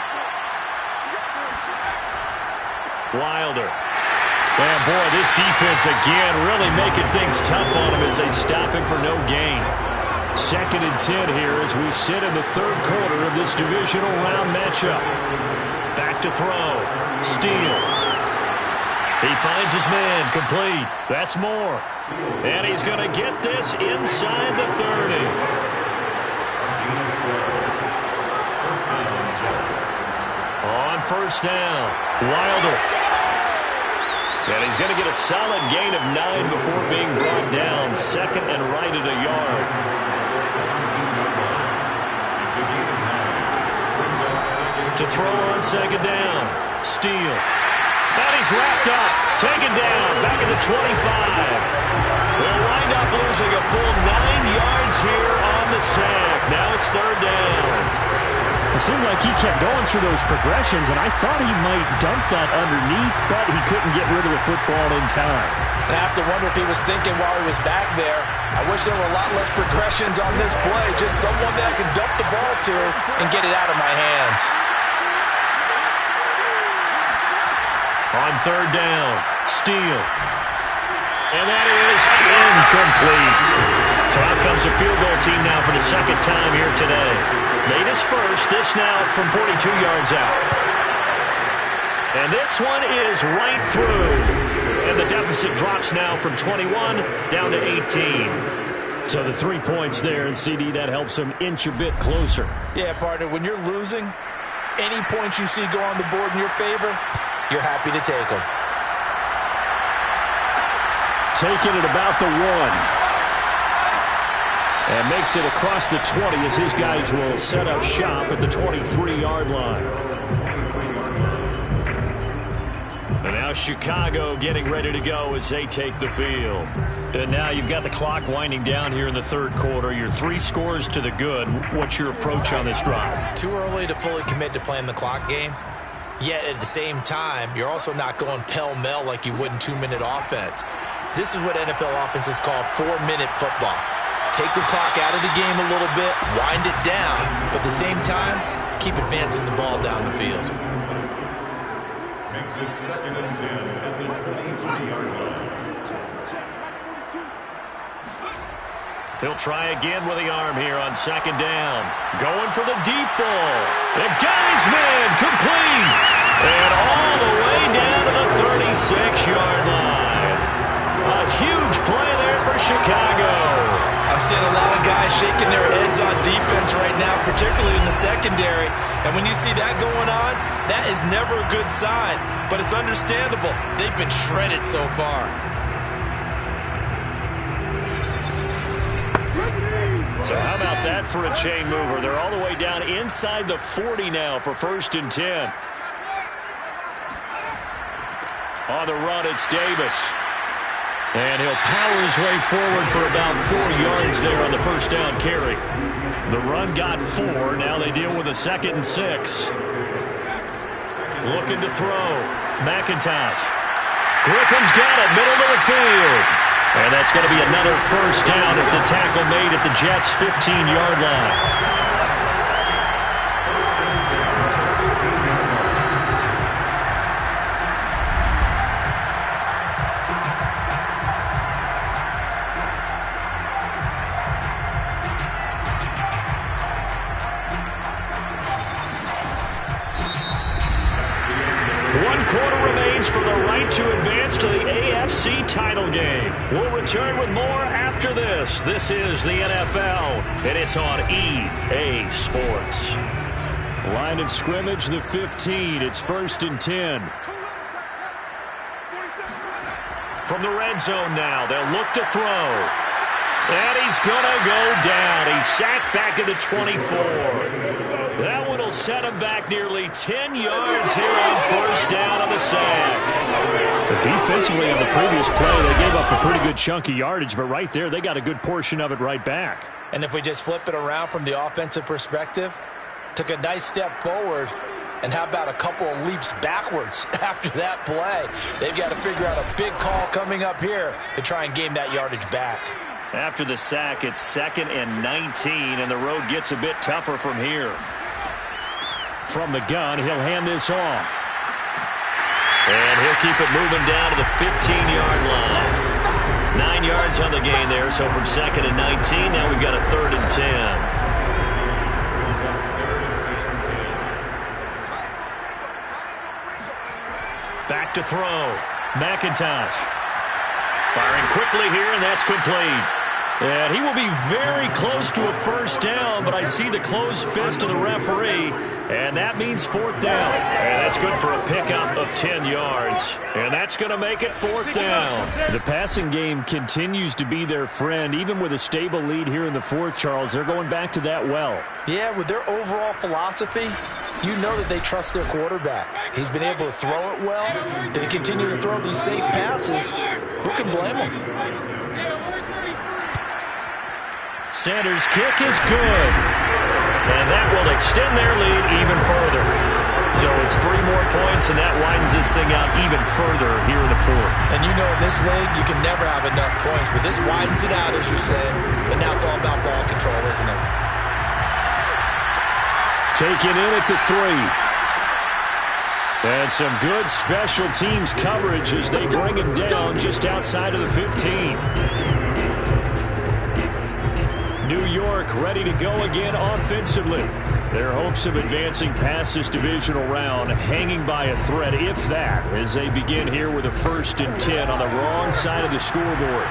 Wilder. And boy, this defense again really making things tough on him as they stop him for no gain. 2nd and 10 here as we sit in the 3rd quarter of this divisional round matchup. Back to throw. Steele. He finds his man complete. That's more. And he's going to get this inside the 30. On 1st down, Wilder. And he's going to get a solid gain of 9 before being brought down. 2nd and right at a yard. To throw on 2nd down, Steele. And he's wrapped up, taken down, back at the 25. They'll wind up losing a full 9 yards here on the sack. Now it's 3rd down. It seemed like he kept going through those progressions, and I thought he might dump that underneath, but he couldn't get rid of the football in time. And I have to wonder if he was thinking while he was back there, I wish there were a lot less progressions on this play, just someone that I can dump the ball to and get it out of my hands. On 3rd down, Steele. And that is incomplete. So out comes a field goal team now for the 2nd time here today. Made his first, this now from 42 yards out. And this one is right through. And the deficit drops now from 21 down to 18. So the 3 points there, and CD, that helps him inch a bit closer. Yeah, partner, when you're losing, any points you see go on the board in your favor, you're happy to take them. Taking it about the 1. And makes it across the 20 as his guys will set up shop at the 23-yard line. And now Chicago getting ready to go as they take the field. And now you've got the clock winding down here in the 3rd quarter. You're 3 scores to the good. What's your approach on this drive? Too early to fully commit to playing the clock game. Yet at the same time, you're also not going pell-mell like you would in 2-minute offense. This is what NFL offenses call 4-minute football. Take the clock out of the game a little bit, wind it down, but at the same time, keep advancing the ball down the field. Makes it 2nd and 10 at the 23-yard line. He'll try again with the arm here on 2nd down. Going for the deep ball. The guy's man complete. And all the way down to the 36-yard line. A huge play there for Chicago. I'm seeing a lot of guys shaking their heads on defense right now, particularly in the secondary. And when you see that going on, that is never a good sign. But it's understandable. They've been shredded so far. So how about that for a chain mover? They're all the way down inside the 40 now for 1st and 10. On the run, it's Davis. And he'll power his way forward for about 4 yards there on the 1st down carry. The run got 4. Now they deal with a 2nd and 6. Looking to throw. McIntosh. Griffin's got it, middle of the field. And that's going to be another 1st down as the tackle made at the Jets' 15-yard line. AFC title game. We'll return with more after this. This is the NFL, and it's on EA Sports. Line of scrimmage, the 15. It's 1st and 10. From the red zone now, they'll look to throw. And he's going to go down. He's sacked back at the 24. That one will set him back nearly 10 yards here on first down on the sack. But defensively on the previous play, they gave up a pretty good chunk of yardage, but right there, they got a good portion of it right back. And if we just flip it around from the offensive perspective, took a nice step forward, and how about a couple of leaps backwards after that play? They've got to figure out a big call coming up here to try and gain that yardage back. After the sack, it's 2nd and 19, and the road gets a bit tougher from here. From the gun, he'll hand this off. And he'll keep it moving down to the 15-yard line. 9 yards on the gain there, so from 2nd and 19, now we've got a 3rd and 10. Back to throw. McIntosh. Firing quickly here, and that's complete. And he will be very close to a first down, but I see the closed fist of the referee, and that means 4th down. And that's good for a pickup of 10 yards. And that's going to make it 4th down. The passing game continues to be their friend. Even with a stable lead here in the 4th, Charles, they're going back to that well. Yeah, with their overall philosophy, you know that they trust their quarterback. He's been able to throw it well. They continue to throw these safe passes. Who can blame them? Sanders' kick is good. And that will extend their lead even further. So it's 3 more points, and that widens this thing out even further here in the 4th. And you know in this league, you can never have enough points, but this widens it out, as you said. And now it's all about ball control, isn't it? Taken in at the 3. And some good special teams coverage as they bring him down just outside of the 15. New York ready to go again offensively. Their hopes of advancing past this divisional round hanging by a thread, if that, as they begin here with a 1st and 10 on the wrong side of the scoreboard.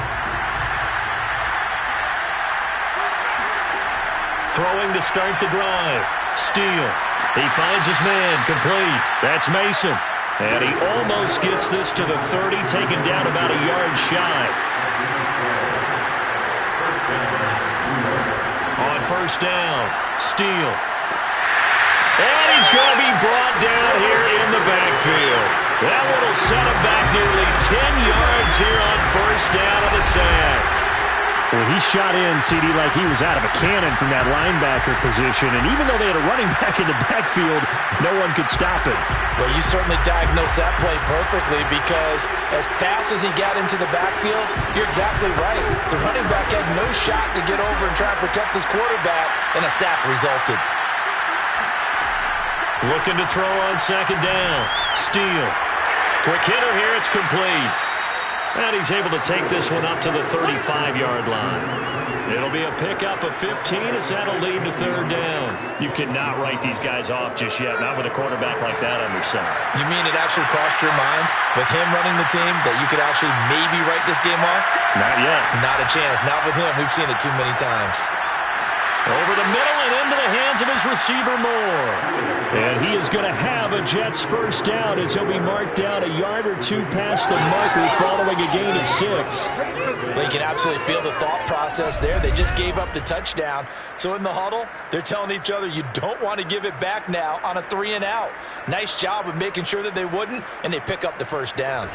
Throwing to start the drive. Steele. He finds his man. Complete. That's Mason. And he almost gets this to the 30, taken down about a yard shy. On first down, Steele. And he's going to be brought down here in the backfield. That one will set him back nearly 10 yards here on first down of the sack. Well, he shot in, CD, like he was out of a cannon from that linebacker position. And even though they had a running back in the backfield, no one could stop it. Well, you certainly diagnosed that play perfectly because as fast as he got into the backfield, you're exactly right. The running back had no shot to get over and try and protect his quarterback, and a sack resulted. Looking to throw on 2nd down. Steele. Quick hitter here. It's complete. And he's able to take this one up to the 35-yard line. It'll be a pickup of 15 as that'll lead to 3rd down. You cannot write these guys off just yet, not with a quarterback like that under center. You mean it actually crossed your mind with him running the team that you could actually maybe write this game off? Not yet. Not a chance. Not with him. We've seen it too many times. Over the middle and into the hands of his receiver Moore. And he is going to have a Jets first down as he'll be marked down a yard or 2 past the marker following a gain of 6. Well, you can absolutely feel the thought process there. They just gave up the touchdown. So in the huddle, they're telling each other, you don't want to give it back now on a 3 and out. Nice job of making sure that they wouldn't, and they pick up the first down.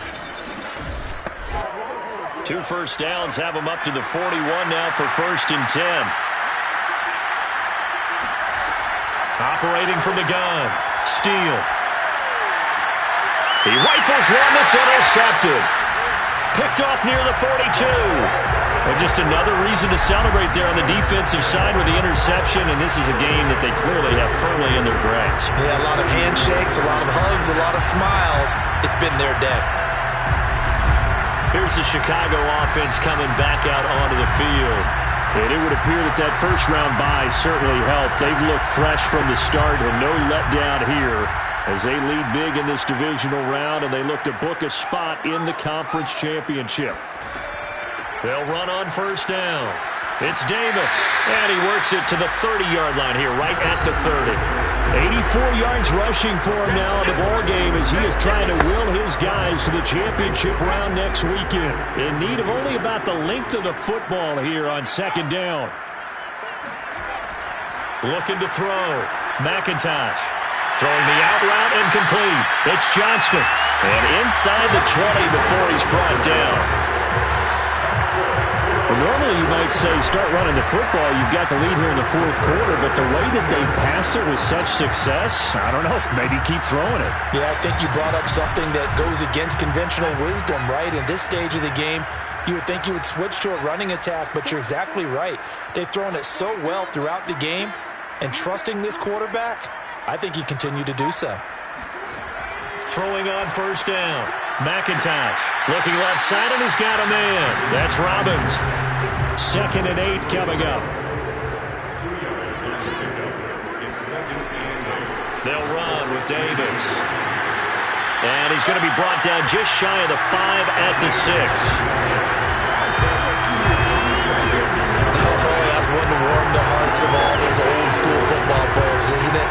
2 first downs have them up to the 41 now for 1st and 10. Operating from the gun. Steele. He rifles one that's intercepted. Picked off near the 42. And just another reason to celebrate there on the defensive side with the interception, and this is a game that they clearly have firmly in their grasp. Yeah, a lot of handshakes, a lot of hugs, a lot of smiles. It's been their day. Here's the Chicago offense coming back out onto the field. And it would appear that first-round bye certainly helped. They've looked fresh from the start and no letdown here as they lead big in this divisional round, and they look to book a spot in the conference championship. They'll run on first down. It's Davis, and he works it to the 30-yard line here, right at the 30. 84 yards rushing for him now in the ball game as he is trying to will his guys to the championship round next weekend. In need of only about the length of the football here on second down. Looking to throw. McIntosh throwing the out route and complete. It's Johnston. And inside the 20 before he's brought down. Well, normally you might say start running the football. You've got the lead here in the fourth quarter, but the way that they've passed it with such success, I don't know, maybe keep throwing it. Yeah, I think you brought up something that goes against conventional wisdom, right? In this stage of the game, you would think you would switch to a running attack, but you're exactly right. They've thrown it so well throughout the game, and trusting this quarterback, I think he continued to do so. Throwing on first down. McIntosh looking left side, and he's got a man. That's Robbins. 2nd and 8 coming up. 2 yards on the pickup. It's 2nd and 8. They'll run with Davis. And he's going to be brought down just shy of the 5 at the 6. Oh, that's one to warm the hearts of all those old school football players, isn't it?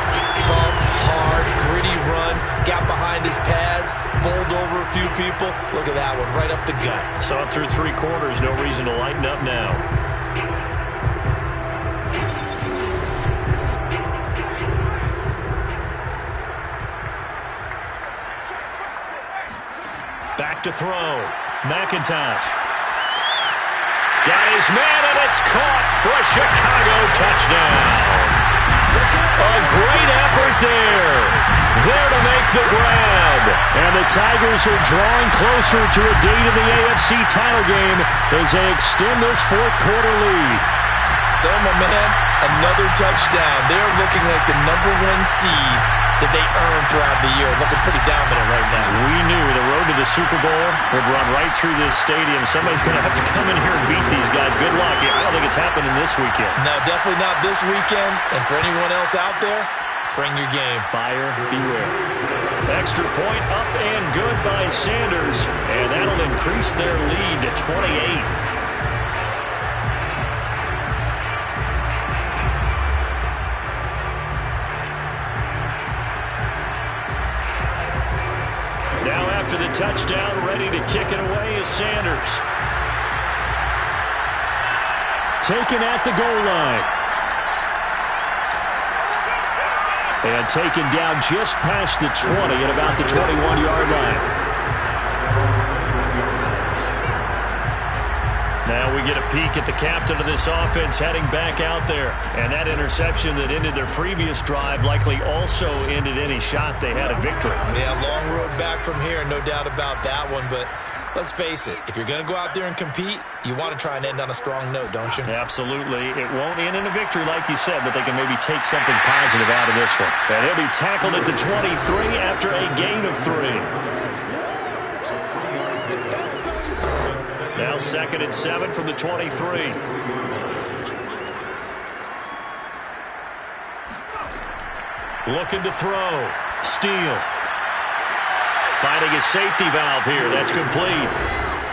Tough, hard, gritty run, got behind his pads, bowled over a few people. Look at that one, right up the gut. Saw it through 3 quarters, no reason to lighten up now. Back to throw. McIntosh. Got his man, and it's caught for a Chicago touchdown. A great effort there. There to make the grab. And the Tigers are drawing closer to a date in the AFC title game as they extend this fourth quarter lead. So, my man, another touchdown. They're looking like the #1 seed that they earned throughout the year. Looking pretty dominant right now. We knew the road to the Super Bowl would run right through this stadium. Somebody's going to have to come in here and beat these guys. Good luck. I don't think it's happening this weekend. No, definitely not this weekend. And for anyone else out there, bring your game. Buyer beware. Extra point up and good by Sanders. And that'll increase their lead to 28. Now after the touchdown, ready to kick it away is Sanders. Taken at the goal line. And taken down just past the 20 at about the 21-yard line. Now we get a peek at the captain of this offense heading back out there. And that interception that ended their previous drive likely also ended any shot they had at victory. Yeah, long road back from here, no doubt about that one. But let's face it, if you're going to go out there and compete, you want to try and end on a strong note, don't you? Absolutely. It won't end in a victory like you said, but they can maybe take something positive out of this one. And he'll be tackled at the 23 after a gain of 3. Now 2nd and 7 from the 23. Looking to throw. Steele. Finding a safety valve here. That's complete.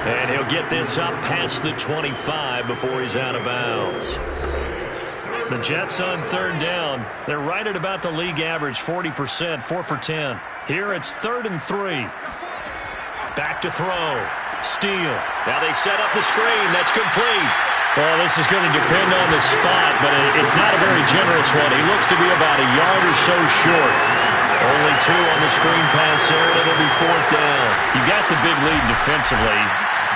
And he'll get this up past the 25 before he's out of bounds. The Jets on 3rd down. They're right at about the league average, 40%, 4 for 10. Here it's 3rd and 3. Back to throw. Steele. Now they set up the screen. That's complete. Well, this is going to depend on the spot, but it's not a very generous one. He looks to be about a yard or so short. Only 2 on the screen pass there, and it'll be 4th down. You got the big lead defensively.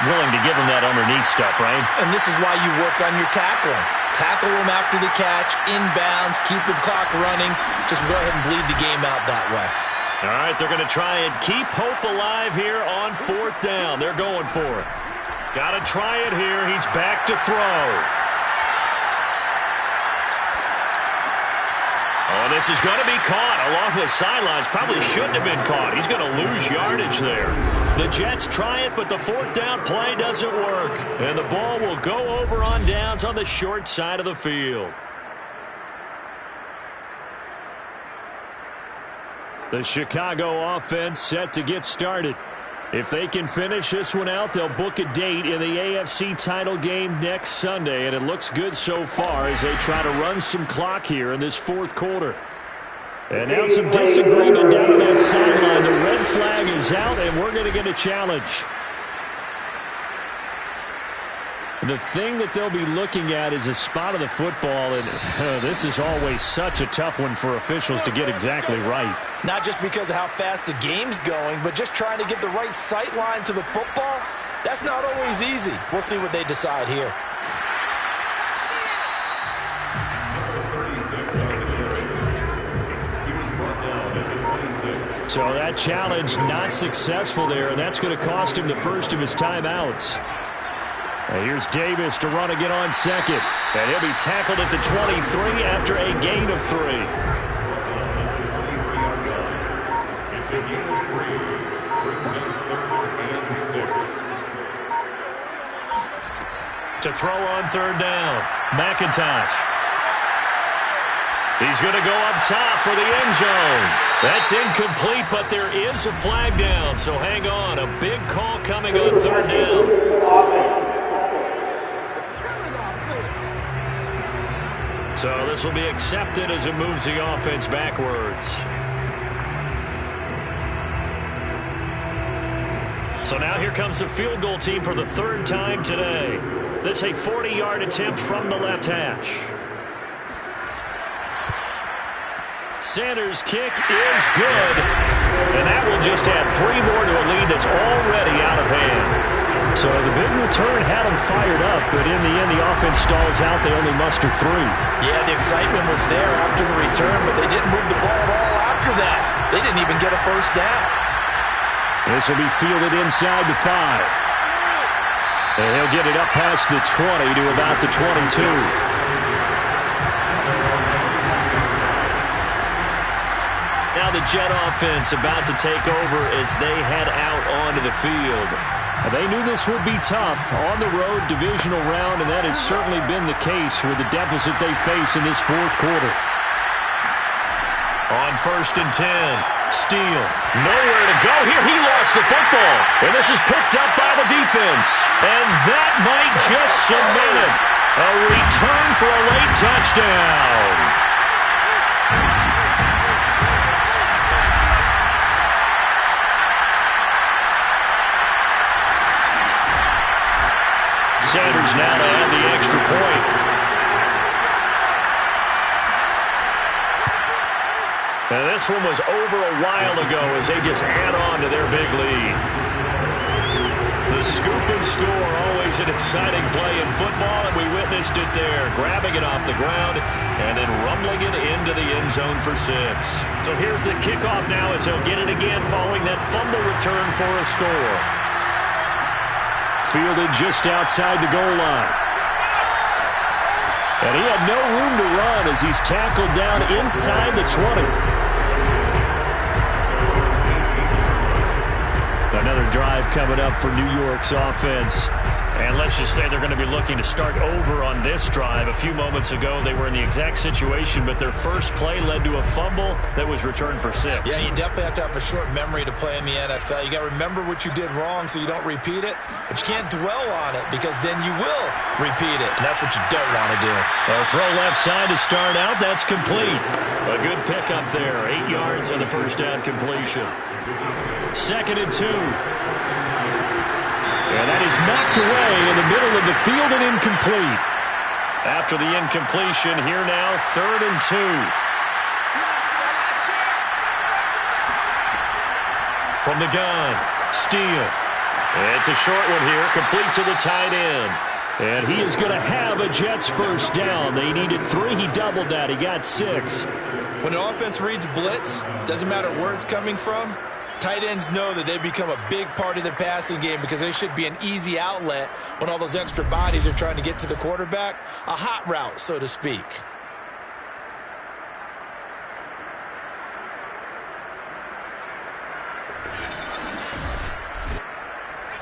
Willing to give him that underneath stuff, right? And this is why you work on your tackling. Tackle them after the catch, inbounds, keep the clock running. Just go ahead and bleed the game out that way. All right, they're going to try and keep hope alive here on 4th down. They're going for it. Got to try it here. He's back to throw. Oh, this is going to be caught along the sidelines. Probably shouldn't have been caught. He's going to lose yardage there. The Jets try it, but the 4th down play doesn't work. And the ball will go over on downs on the short side of the field. The Chicago offense set to get started. If they can finish this one out, they'll book a date in the AFC title game next Sunday, and it looks good so far as they try to run some clock here in this fourth quarter. And now some disagreement down on that sideline. The red flag is out, and we're going to get a challenge. The thing that they'll be looking at is a spot of the football, and this is always such a tough one for officials to get exactly right. Not just because of how fast the game's going, but just trying to get the right sight line to the football. That's not always easy. We'll see what they decide here. So that challenge not successful there, and that's going to cost him the first of his timeouts. Here's Davis to run again on second. And he'll be tackled at the 23 after a gain of 3. It's a gain of 3. Brings up 3rd and 6. To throw on third down, McIntosh. He's going to go up top for the end zone. That's incomplete, but there is a flag down, so hang on. A big call coming on third down. So this will be accepted as it moves the offense backwards. So now here comes the field goal team for the third time today. This a 40-yard attempt from the left hash. Sanders' kick is good. And that will just add 3 more to a lead that's already out of hand. So the big return had them fired up, but in the end, the offense stalls out. They only muster 3. Yeah, the excitement was there after the return, but they didn't move the ball at all after that. They didn't even get a first down. This will be fielded inside the 5. And he'll get it up past the 20 to about the 22. Now the Jet offense about to take over as they head out onto the field. They knew this would be tough on the road divisional round, and that has certainly been the case with the deficit they face in this fourth quarter. On 1st and 10, Steele. Nowhere to go here. He lost the football. And this is picked up by the defense. And that might just cement it. A return for a late touchdown. Sanders now to add the extra point. Now this one was over a while ago as they just add on to their big lead. The scoop and score, always an exciting play in football, and we witnessed it there. Grabbing it off the ground and then rumbling it into the end zone for 6. So here's the kickoff now as he'll get it again following that fumble return for a score. Fielded just outside the goal line. And he had no room to run as he's tackled down inside the 20. Another drive coming up for New York's offense. And let's just say they're going to be looking to start over on this drive. A few moments ago, they were in the exact situation, but their first play led to a fumble that was returned for 6. Yeah, you definitely have to have a short memory to play in the NFL. You got to remember what you did wrong so you don't repeat it, but you can't dwell on it because then you will repeat it, and that's what you don't want to do. Well, throw left side to start out. That's complete. A good pickup there. 8 yards on the first down completion. 2nd and 2. And that is knocked away in the middle of the field and incomplete. After the incompletion, here now, 3rd and 2. From the gun, Steele. It's a short one here, complete to the tight end. And he is going to have a Jets first down. They needed 3. He doubled that. He got 6. When an offense reads blitz, doesn't matter where it's coming from, tight ends know that they become a big part of the passing game because they should be an easy outlet when all those extra bodies are trying to get to the quarterback. A hot route, so to speak.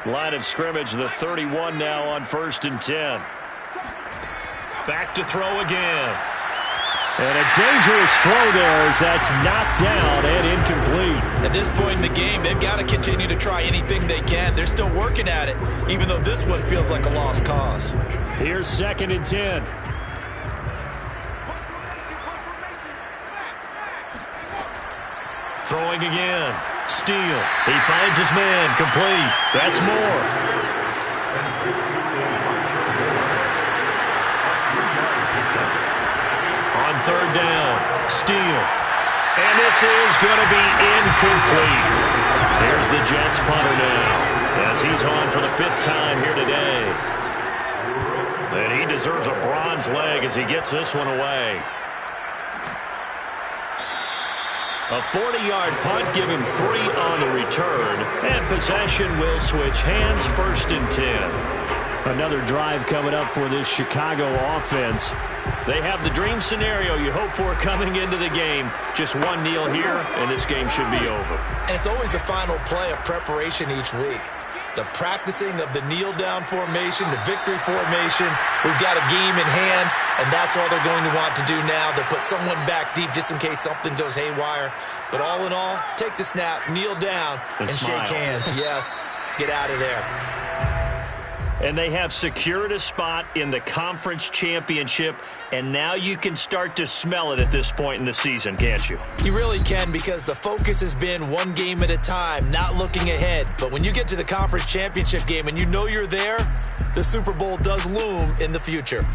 Line of scrimmage, the 31 now on 1st and 10. Back to throw again. And a dangerous throw there as that's knocked down and incomplete. At this point in the game, they've got to continue to try anything they can. They're still working at it, even though this one feels like a lost cause. Here's 2nd and 10. Throwing again. Steele. He finds his man. Complete. That's more. On 3rd down. Steele. And this is going to be incomplete. Here's the Jets punter now, as he's on for the 5th time here today. And he deserves a bronze leg as he gets this one away. A 40-yard punt, give him 3 on the return. And possession will switch hands, 1st and 10. Another drive coming up for this Chicago offense. They have the dream scenario you hope for coming into the game. Just one kneel here, and this game should be over. And it's always the final play of preparation each week. The practicing of the kneel-down formation, the victory formation. We've got a game in hand, and that's all they're going to want to do now. They'll put someone back deep just in case something goes haywire. But all in all, take the snap, kneel down, and shake hands. Yes, get out of there. And they have secured a spot in the conference championship, and now you can start to smell it at this point in the season, can't you? You really can, because the focus has been one game at a time, not looking ahead. But when you get to the conference championship game and you know you're there, the Super Bowl does loom in the future.